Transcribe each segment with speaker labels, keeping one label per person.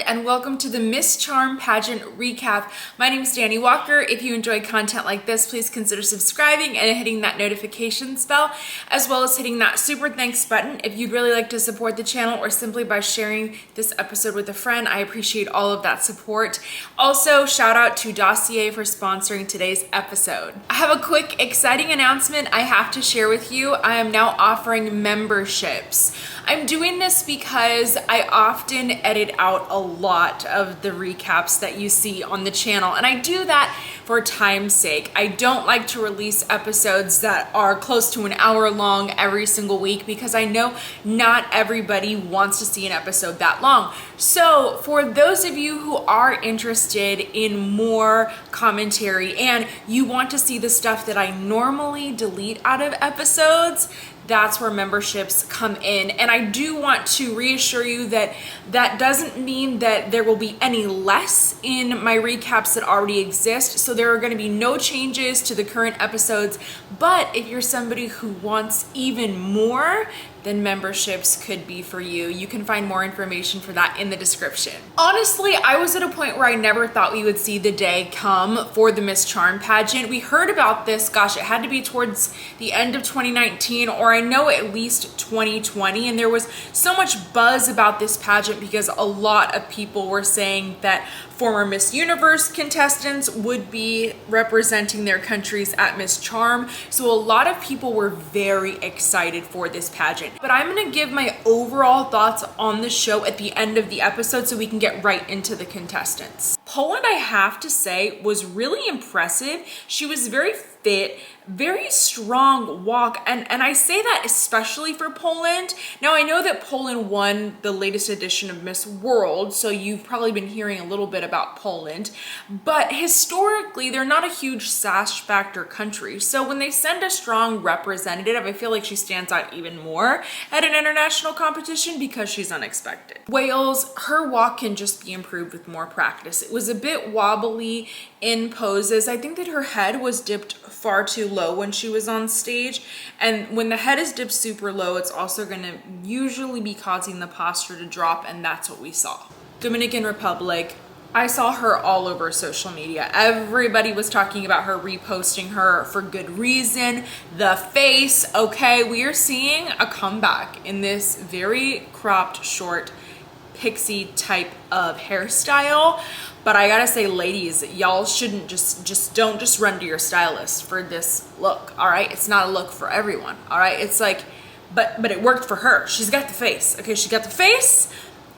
Speaker 1: and welcome to the Miss Charm Pageant recap. My name is Dani Walker. If you enjoy content like this, please consider subscribing and hitting that notifications bell, as well as hitting that super thanks button if you'd really like to support the channel or simply by sharing this episode with a friend. I appreciate all of that support. Also, shout out to Dossier for sponsoring today's episode. I have a quick, exciting announcement I have to share with you. I am now offering memberships. I'm doing this because I often edit out a lot of the recaps that you see on the channel, and I do that for time's sake. I don't like to release episodes that are close to an hour long every single week because I know not everybody wants to see an episode that long. So for those of you who are interested in more commentary and you want to see the stuff that I normally delete out of episodes, that's where memberships come in. And I do want to reassure you that that doesn't mean that there will be any less in my recaps that already exist. So there are going to be no changes to the current episodes. But if you're somebody who wants even more, then memberships could be for you. You can find more information for that in the description. Honestly, I was at a point where I never thought we would see the day come for the Miss Charm pageant. We heard about this, gosh, it had to be towards the end of 2019, or I know at least 2020, and there was so much buzz about this pageant because a lot of people were saying that former Miss Universe contestants would be representing their countries at Miss Charm. So a lot of people were very excited for this pageant. But I'm gonna give my overall thoughts on the show at the end of the episode so we can get right into the contestants. Poland, I have to say, was really impressive. She was very fit, very strong walk, and I say that especially for Poland. Now I know that Poland won the latest edition of Miss World, so you've probably been hearing a little bit about Poland, but historically they're not a huge sash factor country. So when they send a strong representative, I feel like she stands out even more at an international competition because she's unexpected. Wales, her walk can just be improved with more practice. It was a bit wobbly in poses. I think that her head was dipped far too low when she was on stage, and when the head is dipped super low, it's also going to usually be causing the posture to drop, and that's what we saw. Dominican Republic, I saw her all over social media. Everybody was talking about her, reposting her for good reason. The face, okay, we are seeing a comeback in this very cropped, short, pixie type of hairstyle. But I gotta say, ladies, y'all shouldn't don't just run to your stylist for this look, all right? It's not a look for everyone, all right? It's like, but it worked for her. She's got the face, okay? She got the face,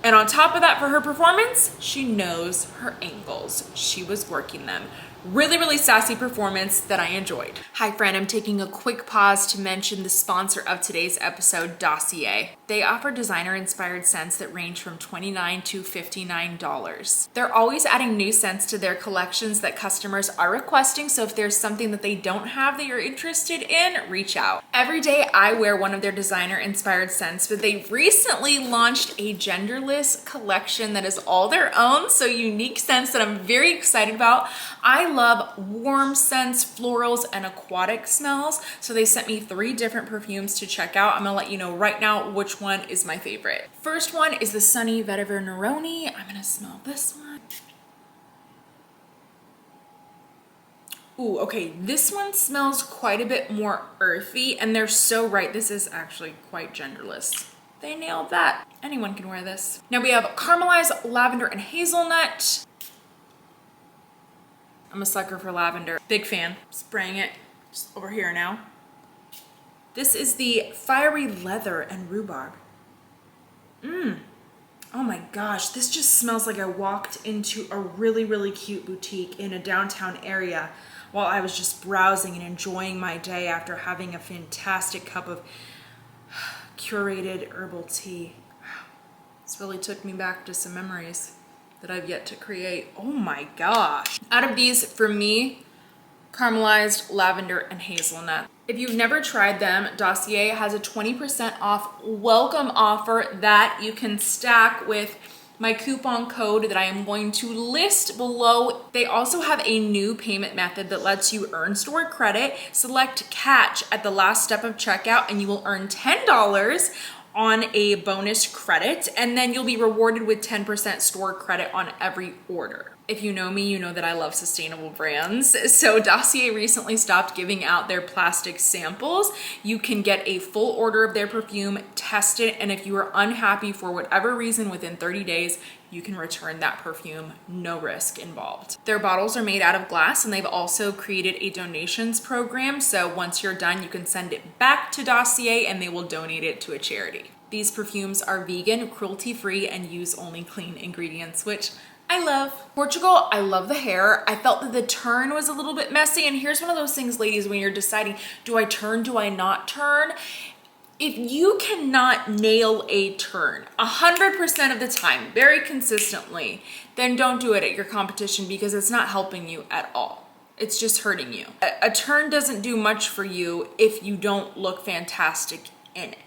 Speaker 1: and on top of that, for her performance, she knows her angles. She was working them. Really, really sassy performance that I enjoyed. Hi friend, I'm taking a quick pause to mention the sponsor of today's episode, Dossier. They offer designer-inspired scents that range from $29 to $59. They're always adding new scents to their collections that customers are requesting, so if there's something that they don't have that you're interested in, reach out. Every day I wear one of their designer-inspired scents, but they recently launched a genderless collection that is all their own, so unique scents that I'm very excited about. I love warm scents, florals, and aquatic smells. So they sent me 3 different perfumes to check out. I'm gonna let you know right now which one is my favorite. First one is the Sunny Vetiver Neroni. I'm gonna smell this one. Ooh, okay, this one smells quite a bit more earthy, and they're so right. This is actually quite genderless. They nailed that. Anyone can wear this. Now we have caramelized lavender and hazelnut. I'm a sucker for lavender. Big fan. Spraying it just over here now. This is the Fiery Leather and Rhubarb. Oh my gosh, this just smells like I walked into a really, really cute boutique in a downtown area while I was just browsing and enjoying my day after having a fantastic cup of curated herbal tea. Wow, this really took me back to some memories that I've yet to create. Oh my gosh. Out of these, for me, caramelized lavender and hazelnut. If you've never tried them, Dossier has a 20% off welcome offer that you can stack with my coupon code that I am going to list below. They also have a new payment method that lets you earn store credit. Select catch at the last step of checkout and you will earn $10 on a bonus credit, and then you'll be rewarded with 10% store credit on every order. If you know me, you know that I love sustainable brands. So Dossier recently stopped giving out their plastic samples. You can get a full order of their perfume, test it, and if you are unhappy for whatever reason within 30 days, you can return that perfume, no risk involved. Their bottles are made out of glass, and they've also created a donations program. So once you're done, you can send it back to Dossier and they will donate it to a charity. These perfumes are vegan, cruelty-free, and use only clean ingredients, which I love. Portugal, I love the hair. I felt that the turn was a little bit messy, and here's one of those things, ladies, when you're deciding, do I turn, do I not turn? If you cannot nail a turn 100% of the time, very consistently, then don't do it at your competition because it's not helping you at all. It's just hurting you. A turn doesn't do much for you if you don't look fantastic in it.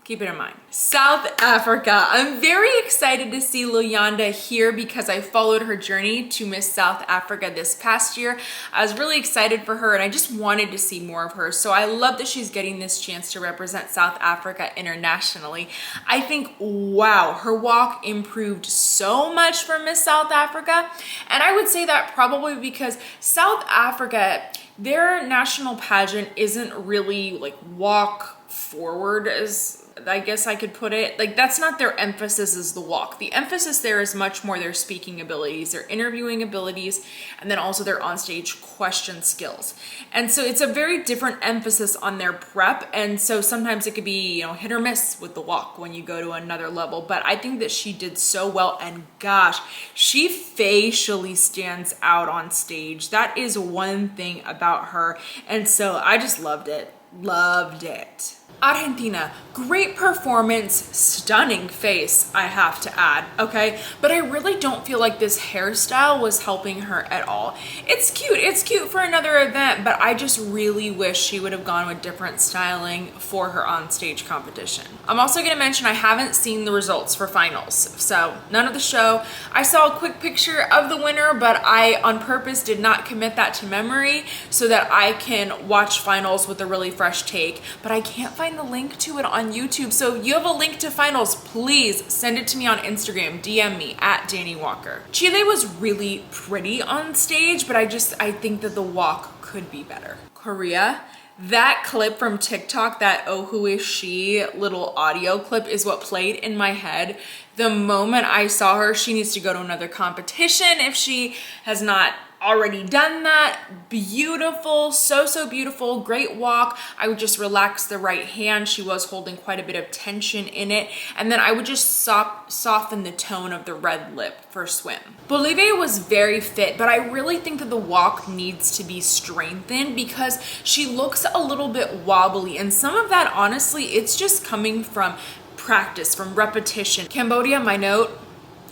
Speaker 1: Keep it in mind. South Africa. I'm very excited to see Luyanda here because I followed her journey to Miss South Africa this past year. I was really excited for her and I just wanted to see more of her. So I love that she's getting this chance to represent South Africa internationally. I think, wow, her walk improved so much for Miss South Africa. And I would say that probably because South Africa, their national pageant isn't really like walk forward, as I guess I could put it. Like, that's not their emphasis, is the walk. The emphasis there is much more their speaking abilities, their interviewing abilities, and then also their onstage question skills. And so it's a very different emphasis on their prep. And so sometimes it could be, you know, hit or miss with the walk when you go to another level. But I think that she did so well, and gosh, she facially stands out on stage. That is one thing about her. And so I just loved it. Loved it. Argentina, great performance, stunning face, I have to add, okay? But I really don't feel like this hairstyle was helping her at all. It's cute for another event, but I just really wish she would have gone with different styling for her on-stage competition. I'm also gonna mention I haven't seen the results for finals, so none of the show. I saw a quick picture of the winner, but I on purpose did not commit that to memory so that I can watch finals with a really fresh take, but I can't find the link to it on YouTube. So you have a link to finals, please send it to me on Instagram, DM me at Dani Walker. Chile was really pretty on stage, but I think that the walk could be better. Korea, that clip from TikTok, that "Oh, who is she" little audio clip is what played in my head. The moment I saw her, she needs to go to another competition if she has not already done that. Beautiful, so beautiful, great walk. I would just relax the right hand. She was holding quite a bit of tension in it. And then I would just soften the tone of the red lip for swim. Bolivia was very fit, but I really think that the walk needs to be strengthened because she looks a little bit wobbly. And some of that, honestly, it's just coming from practice, from repetition. Cambodia, my note,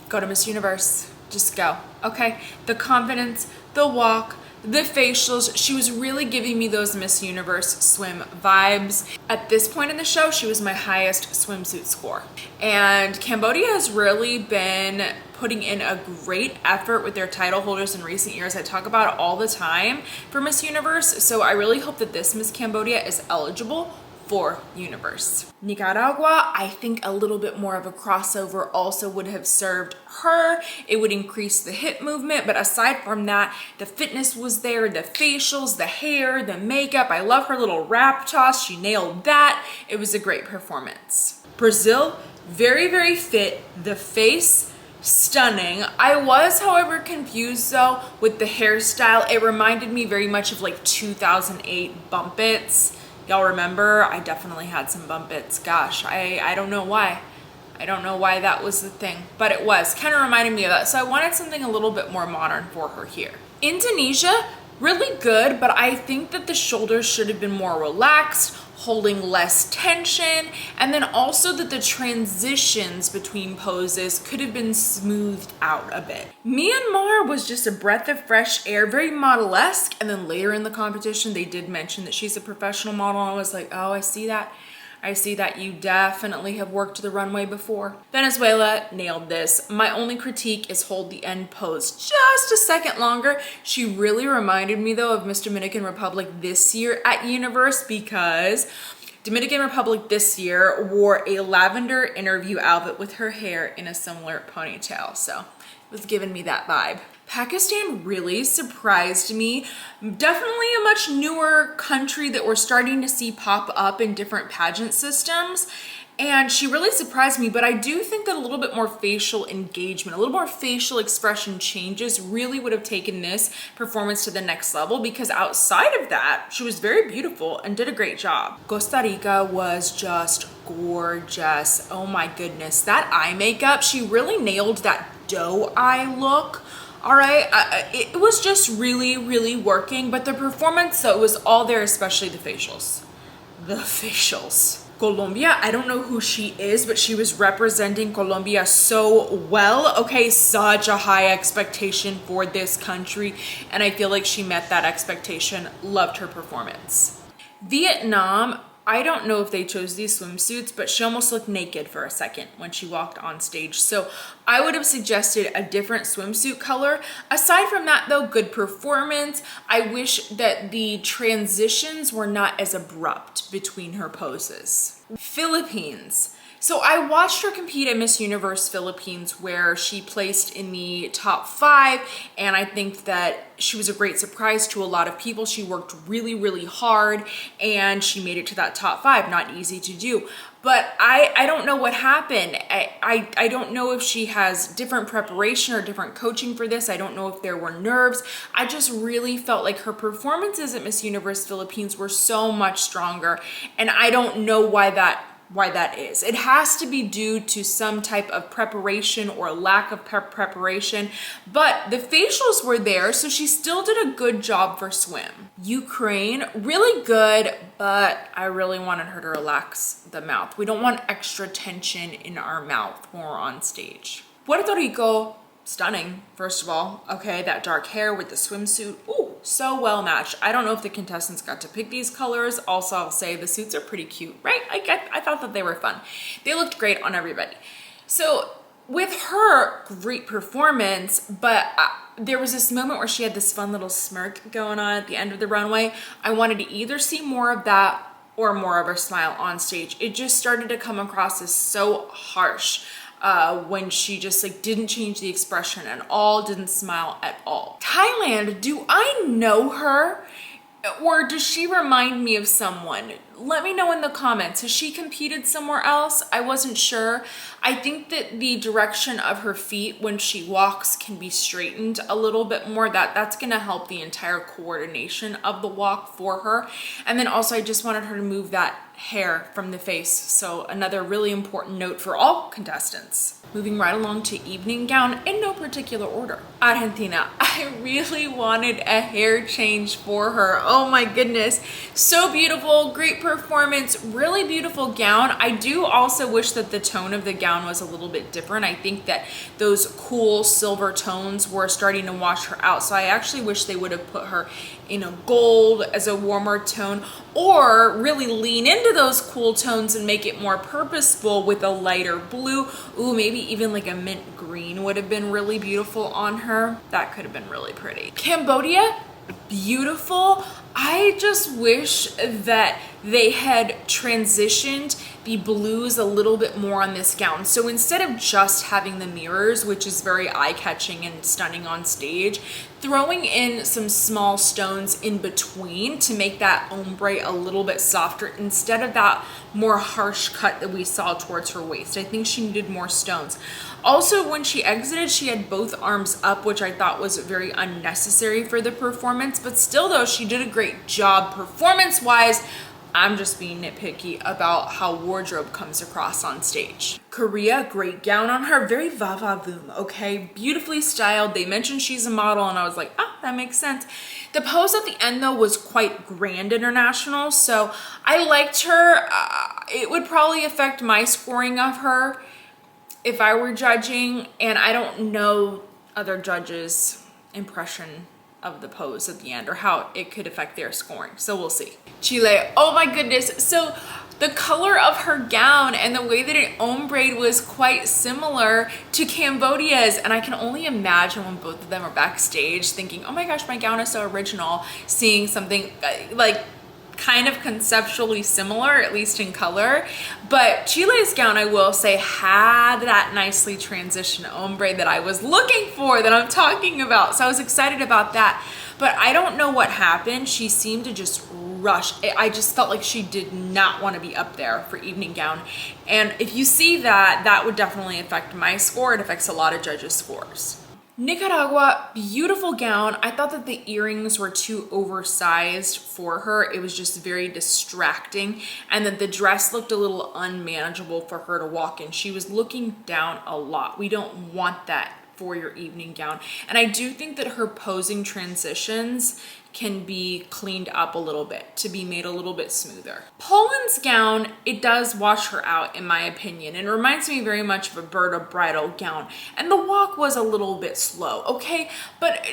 Speaker 1: go to Miss Universe. Just go, okay? The confidence, the walk, the facials, she was really giving me those Miss Universe swim vibes. At this point in the show, she was my highest swimsuit score. And Cambodia has really been putting in a great effort with their title holders in recent years. I talk about it all the time for Miss Universe, so I really hope that this Miss Cambodia is eligible for Universe. Nicaragua, I think a little bit more of a crossover also would have served her. It would increase the hip movement, but aside from that, the fitness was there, the facials, the hair, the makeup. I love her little wrap toss. She nailed that. It was a great performance. Brazil, very fit. The face, stunning. I was, however, confused though with the hairstyle. It reminded me very much of like 2008 Bump Its. Y'all remember? I definitely had some bump its. Gosh, I don't know why. I don't know why that was the thing, but it was. Kind of reminded me of that. So I wanted something a little bit more modern for her here. Indonesia, really good, but I think that the shoulders should have been more relaxed, holding less tension, and then also that the transitions between poses could have been smoothed out a bit. Myanmar was just a breath of fresh air, very model-esque, and then later in the competition they did mention that she's a professional model, and I was like, oh, I see that. I see that you definitely have worked the runway before. Venezuela nailed this. My only critique is hold the end pose just a second longer. She really reminded me though of Miss Dominican Republic this year at Universe because Dominican Republic this year wore a lavender interview outfit with her hair in a similar ponytail. So it was giving me that vibe. Pakistan really surprised me. Definitely a much newer country that we're starting to see pop up in different pageant systems. And she really surprised me, but I do think that a little bit more facial engagement, a little more facial expression changes really would have taken this performance to the next level, because outside of that, she was very beautiful and did a great job. Costa Rica was just gorgeous. Oh my goodness, that eye makeup, she really nailed that doe eye look. All right, it was just really, really working, but the performance, so it was all there, especially the facials. The facials. Colombia, I don't know who she is, but she was representing Colombia so well. Okay, such a high expectation for this country, and I feel like she met that expectation. Loved her performance. Vietnam, I don't know if they chose these swimsuits, but she almost looked naked for a second when she walked on stage. So I would have suggested a different swimsuit color. Aside from that though, good performance. I wish that the transitions were not as abrupt between her poses. Philippines. So I watched her compete at Miss Universe Philippines, where she placed in the top 5, and I think that she was a great surprise to a lot of people. She worked really, really hard, and she made it to that top 5. Not easy to do, but I don't know what happened. I don't know if she has different preparation or different coaching for this. I don't know if there were nerves. I just really felt like her performances at Miss Universe Philippines were so much stronger, and I don't know why that is. It has to be due to some type of preparation or lack of preparation, but the facials were there, so she still did a good job for swim. Ukraine, really good, but I really wanted her to relax the mouth. We don't want extra tension in our mouth when we're on stage. Puerto Rico, stunning, first of all. Okay, that dark hair with the swimsuit. Ooh, so well matched. I don't know if the contestants got to pick these colors. Also, I'll say the suits are pretty cute, right? I thought that they were fun. They looked great on everybody. So with her, great performance, but there was this moment where she had this fun little smirk going on at the end of the runway. I wanted to either see more of that or more of her smile on stage. It just started to come across as so harsh. When she just like didn't change the expression at all, didn't smile at all. Thailand, do I know her? Or does she remind me of someone? Let me know in the comments. Has she competed somewhere else? I wasn't sure. I think that the direction of her feet when she walks can be straightened a little bit more. That's gonna help the entire coordination of the walk for her. And then also I just wanted her to move that hair from the face. So another really important note for all contestants. Moving right along to evening gown in no particular order. Argentina, I really wanted a hair change for her. Oh my goodness, so beautiful, great performance, really beautiful gown. I do also wish that the tone of the gown was a little bit different. I think that those cool silver tones were starting to wash her out. So I actually wish they would have put her in a gold as a warmer tone, or really lean into those cool tones and make it more purposeful with a lighter blue. Ooh, maybe even like a mint green would have been really beautiful on her. That could have been really pretty. Cambodia, beautiful. I just wish that they had transitioned the blues a little bit more on this gown. So instead of just having the mirrors, which is very eye-catching and stunning on stage, throwing in some small stones in between to make that ombre a little bit softer instead of that more harsh cut that we saw towards her waist. I think she needed more stones. Also, when she exited, she had both arms up, which I thought was very unnecessary for the performance, but still though, she did a great job performance-wise. I'm just being nitpicky about how wardrobe comes across on stage. Korea, great gown on her, very va-va-voom, okay? Beautifully styled. They mentioned she's a model and I was like, that makes sense. The pose at the end though was quite grand international, so I liked her. It would probably affect my scoring of her if I were judging, and I don't know other judges' impression of the pose at the end or how it could affect their scoring, so we'll see. Chile, oh my goodness, so the color of her gown and the way that it ombre was quite similar to Cambodia's, and I can only imagine when both of them are backstage thinking, oh my gosh, my gown is so original, seeing something like kind of conceptually similar, at least in color. But Chile's gown, I will say, had that nicely transitioned ombre that I was looking for, that I'm talking about. So I was excited about that. But I don't know what happened. She seemed to just rush. I just felt like she did not want to be up there for evening gown. And if you see that, that would definitely affect my score. It affects a lot of judges' scores. Nicaragua, beautiful gown. I thought that the earrings were too oversized for her. It was just very distracting, and that the dress looked a little unmanageable for her to walk in. She was looking down a lot. We don't want that for your evening gown. And I do think that her posing transitions can be cleaned up a little bit to be made a little bit smoother. Poland's gown, it does wash her out in my opinion, and reminds me very much of a Berta bridal gown. And the walk was a little bit slow, okay? But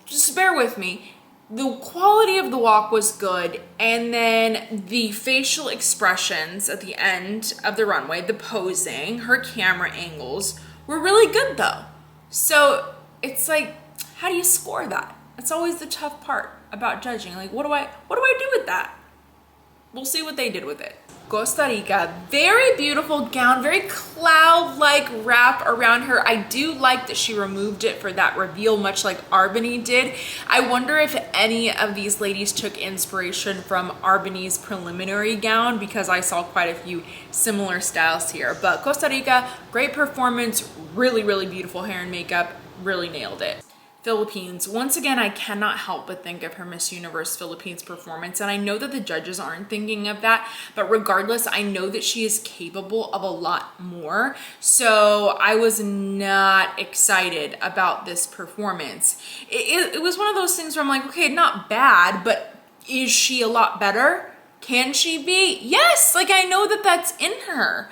Speaker 1: just bear with me. The quality of the walk was good, and then the facial expressions at the end of the runway, the posing, her camera angles were really good though. So it's like, how do you score that? It's always the tough part about judging. Like, what do I do with that? We'll see what they did with it. Costa Rica, very beautiful gown, very cloud-like wrap around her. I do like that she removed it for that reveal, much like Arbany did. I wonder if any of these ladies took inspiration from Arbany's preliminary gown, because I saw quite a few similar styles here. But Costa Rica, great performance, really, really beautiful hair and makeup, really nailed it. Philippines. Once again, I cannot help but think of her Miss Universe Philippines performance, and I know that the judges aren't thinking of that, but regardless, I know that she is capable of a lot more. So I was not excited about this performance. It was one of those things where I'm like, okay, not bad, but is she a lot better? Can she be? Yes, like I know that that's in her.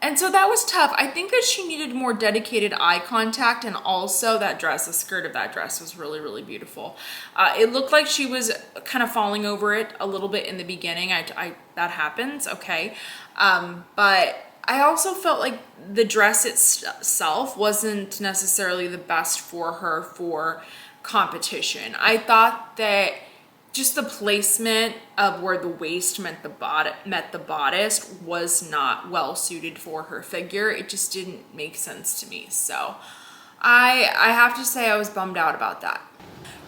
Speaker 1: And so that was tough. I think that she needed more dedicated eye contact, and also that dress, the skirt of that dress was really, really beautiful. It looked like she was kind of falling over it a little bit in the beginning. That happens, okay. But I also felt like the dress itself wasn't necessarily the best for her for competition. I thought that just the placement of where the waist met the bodice was not well suited for her figure. It just didn't make sense to me. So I have to say I was bummed out about that.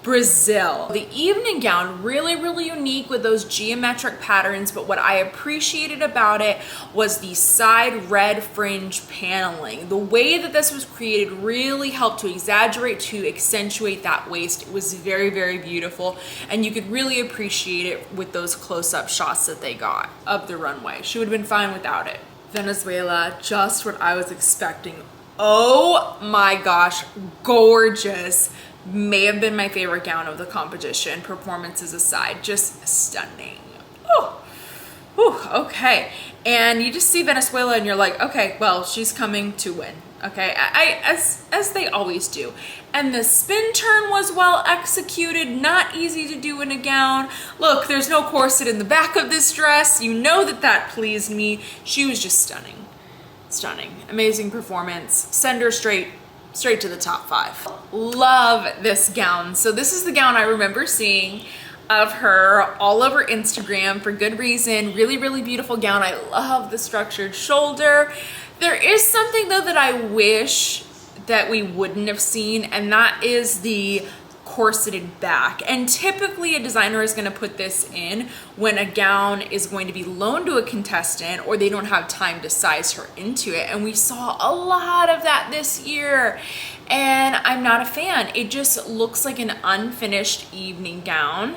Speaker 1: Brazil. The evening gown, really, really unique with those geometric patterns, but what I appreciated about it was the side red fringe paneling. The way that this was created really helped to exaggerate, to accentuate that waist. It was very, very beautiful, and you could really appreciate it with those close-up shots that they got of the runway. She would have been fine without it. Venezuela, just what I was expecting. Oh my gosh, gorgeous. May have been my favorite gown of the competition, performances aside, just stunning. Oh, okay. And you just see Venezuela and you're like, okay, well, she's coming to win. Okay, as they always do. And the spin turn was well executed, not easy to do in a gown. Look, there's no corset in the back of this dress. You know that pleased me. She was just stunning. Stunning, amazing performance. Send her straight to the top 5. Love this gown. So this is the gown I remember seeing of her all over Instagram for good reason. Really, really beautiful gown. I love the structured shoulder. There is something though that I wish that we wouldn't have seen, and that is the corseted back. And typically a designer is going to put this in when a gown is going to be loaned to a contestant or they don't have time to size her into it. And we saw a lot of that this year, and I'm not a fan. It just looks like an unfinished evening gown,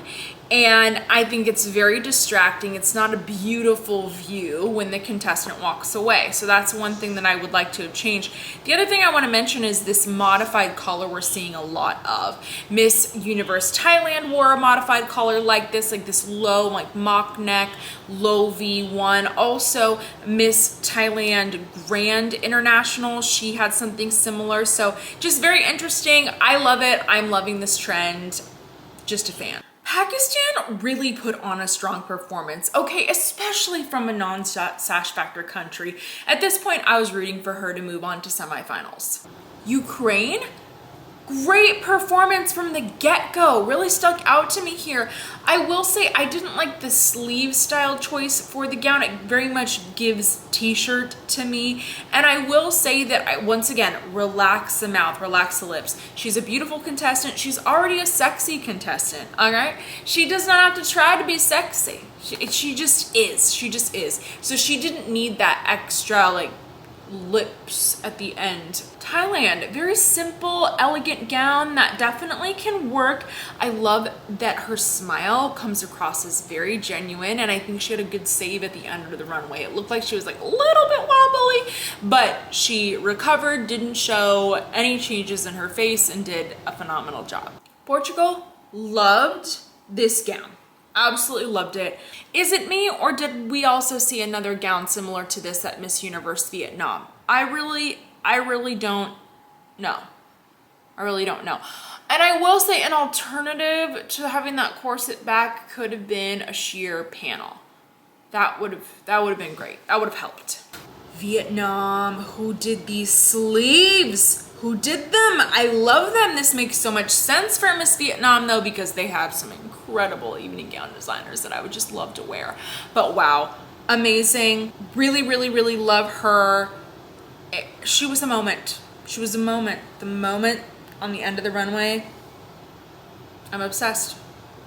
Speaker 1: and I think it's very distracting. It's not a beautiful view when the contestant walks away. So that's one thing that I would like to have changed. The other thing I want to mention is this modified collar we're seeing a lot of. Miss Universe Thailand wore a modified collar like this low, like mock neck, low V1. Also, Miss Thailand Grand International, she had something similar. So just very interesting. I love it. I'm loving this trend. Just a fan. Pakistan really put on a strong performance, okay, especially from a non-sash factor country. At this point, I was rooting for her to move on to semifinals. Ukraine, Great performance from the get-go. Really stuck out to me here. I will say I didn't like the sleeve style choice for the gown. It very much gives t-shirt to me. And I will say that, once again, relax the mouth, relax the lips. She's a beautiful contestant. She's already a sexy contestant, all right? She does not have to try to be sexy. She just is. She just is. So she didn't need that extra, like, lips at the end. Thailand, very simple, elegant gown that definitely can work. I love that her smile comes across as very genuine, and I think she had a good save at the end of the runway. It looked like she was like a little bit wobbly, but she recovered, didn't show any changes in her face, and did a phenomenal job. Portugal, loved this gown. Absolutely loved it. Is it me, or did we also see another gown similar to this at Miss Universe Vietnam? I really don't know. I really don't know. And I will say an alternative to having that corset back could have been a sheer panel. That would have been great. That would have helped. Vietnam, who did these sleeves? Who did them? I love them. This makes so much sense for Miss Vietnam though, because they have some incredible evening gown designers that I would just love to wear. But wow, amazing. Really, really, really love her. She was a moment. She was a moment. The moment on the end of the runway, I'm obsessed.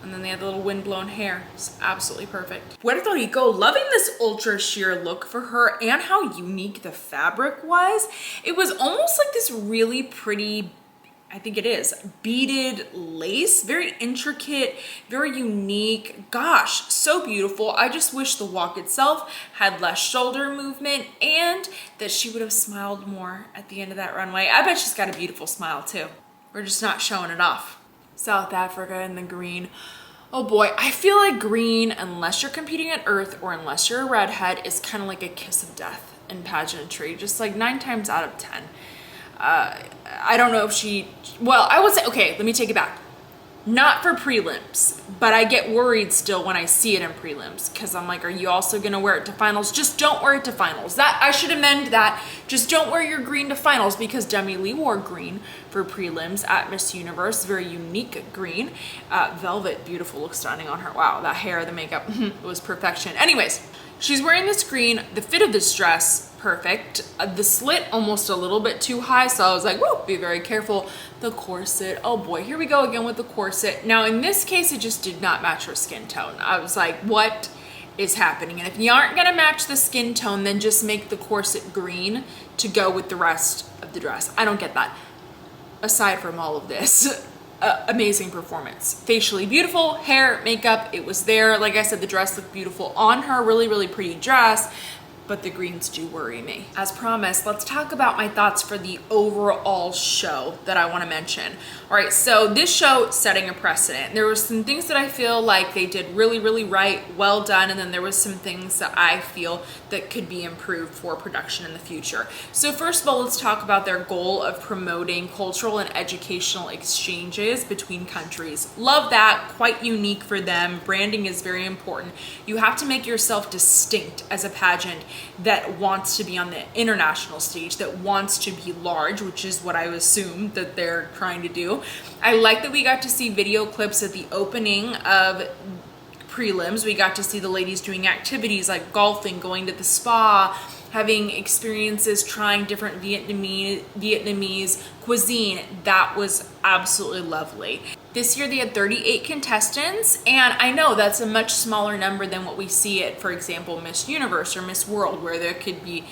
Speaker 1: And then they had the little wind-blown hair. It's absolutely perfect. Puerto Rico, loving this ultra sheer look for her and how unique the fabric was. It was almost like this really pretty, I think it is, beaded lace. Very intricate, very unique. Gosh, so beautiful. I just wish the walk itself had less shoulder movement and that she would have smiled more at the end of that runway. I bet she's got a beautiful smile too. We're just not showing it off. South Africa in the green. Oh boy, I feel like green, unless you're competing at Earth or unless you're a redhead, is kind of like a kiss of death in pageantry. Just like 9 times out of 10. I don't know if she, well, I would say, okay, let me take it back. Not for prelims, but I get worried still when I see it in prelims because I'm like, are you also gonna wear it to finals? Just don't wear it to finals. That I should amend that. Just don't wear your green to finals because Demi Lee wore green for prelims at Miss Universe. Very unique green. Velvet, beautiful, looks stunning on her. Wow, that hair, the makeup, it was perfection. Anyways, she's wearing this green. The fit of this dress, perfect. The slit almost a little bit too high, so I was like, whoa, be very careful. The corset, oh boy, here we go again with the corset. Now in this case, it just did not match her skin tone. I was like, what is happening? And if you aren't gonna match the skin tone, then just make the corset green to go with the rest of the dress. I don't get that. Aside from all of this, amazing performance. Facially beautiful, hair, makeup, it was there. Like I said, the dress looked beautiful on her, really, really pretty dress. But the greens do worry me. As promised, let's talk about my thoughts for the overall show that I want to mention. All right, so this show setting a precedent. There were some things that I feel like they did really, really right, well done, and then there was some things that I feel that could be improved for production in the future. So first of all, let's talk about their goal of promoting cultural and educational exchanges between countries. Love that, quite unique for them. Branding is very important. You have to make yourself distinct as a pageant that wants to be on the international stage, that wants to be large, which is what I assume that they're trying to do. I like that we got to see video clips at the opening of prelims. We got to see the ladies doing activities like golfing, going to the spa, having experiences trying different Vietnamese cuisine. That was absolutely lovely. This year they had 38 contestants, and I know that's a much smaller number than what we see at, for example, Miss Universe or Miss World, where there could be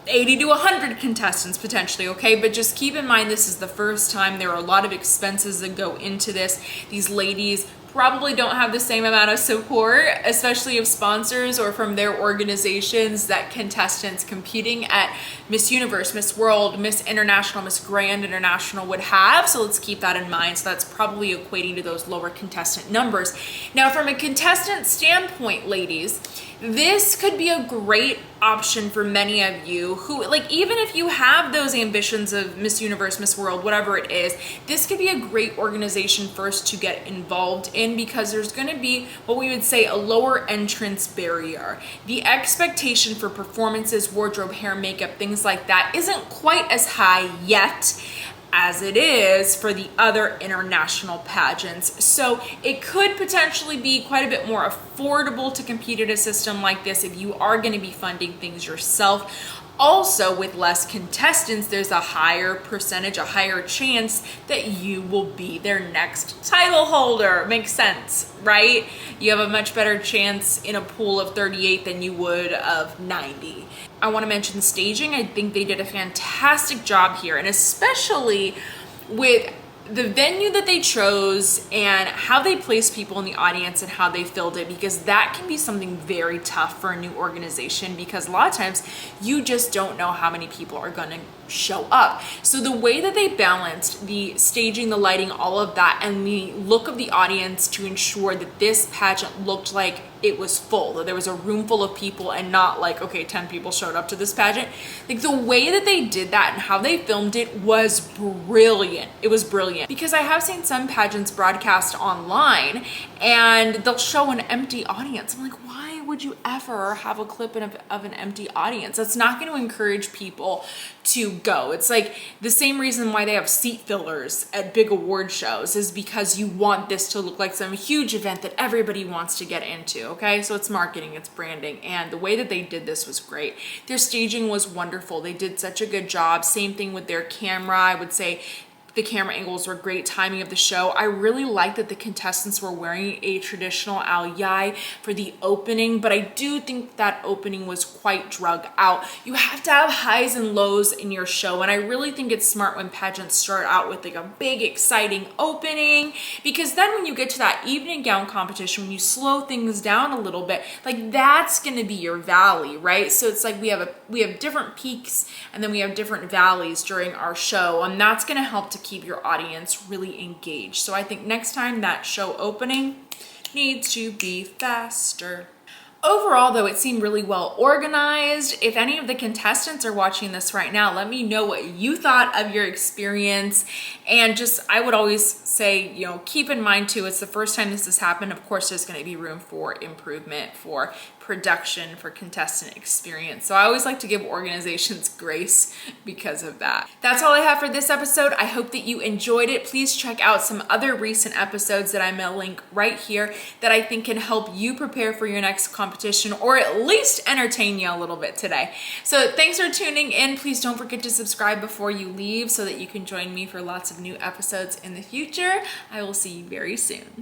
Speaker 1: 80 to 100 contestants potentially, okay? But just keep in mind this is the first time. There are a lot of expenses that go into this. These ladies probably don't have the same amount of support, especially of sponsors or from their organizations, that contestants competing at Miss Universe, Miss World, Miss International, Miss Grand International would have. So let's keep that in mind. So that's probably equating to those lower contestant numbers. Now, from a contestant standpoint, ladies, this could be a great option for many of you who, like, even if you have those ambitions of Miss Universe, Miss World, whatever it is, this could be a great organization first to get involved in, because there's going to be what we would say a lower entrance barrier. The expectation for performances, wardrobe, hair, makeup, things like that isn't quite as high yet as it is for the other international pageants. So it could potentially be quite a bit more affordable to compete at a system like this if you are going to be funding things yourself. Also, with less contestants, there's a higher percentage, a higher chance that you will be their next title holder. Makes sense, right? You have a much better chance in a pool of 38 than you would of 90. I want to mention staging. I think they did a fantastic job here, and especially with the venue that they chose and how they placed people in the audience and how they filled it, because that can be something very tough for a new organization, because a lot of times you just don't know how many people are going to show up. So the way that they balanced the staging, the lighting, all of that, and the look of the audience to ensure that this pageant looked like it was full, that there was a room full of people and not like, okay, 10 people showed up to this pageant. Like the way that they did that and how they filmed it was brilliant. It was brilliant, because I have seen some pageants broadcast online and they'll show an empty audience. I'm like, why would you ever have a clip of an empty audience? That's not going to encourage people to go. It's like the same reason why they have seat fillers at big award shows, is because you want this to look like some huge event that everybody wants to get into, okay? So it's marketing, it's branding, and the way that they did this was great. Their staging was wonderful. They did such a good job. Same thing with their camera. I would say the camera angles were great, timing of the show. I really liked that the contestants were wearing a traditional al-yai for the opening, but I do think that opening was quite drug out. You have to have highs and lows in your show, and I really think it's smart when pageants start out with like a big, exciting opening, because then when you get to that evening gown competition, when you slow things down a little bit, like that's gonna be your valley, right? So it's like we have different peaks and then we have different valleys during our show, and that's gonna help to keep your audience really engaged. So I think next time that show opening needs to be faster. Overall, though, it seemed really well organized. If any of the contestants are watching this right now, let me know what you thought of your experience. And just, I would always say, you know, keep in mind too, it's the first time this has happened. Of course, there's going to be room for improvement, for production, for contestant experience. So I always like to give organizations grace because of that. That's all I have for this episode. I hope that you enjoyed it. Please check out some other recent episodes that I'm gonna link right here that I think can help you prepare for your next competition, or at least entertain you a little bit today. So thanks for tuning in. Please don't forget to subscribe before you leave so that you can join me for lots of new episodes in the future. I will see you very soon.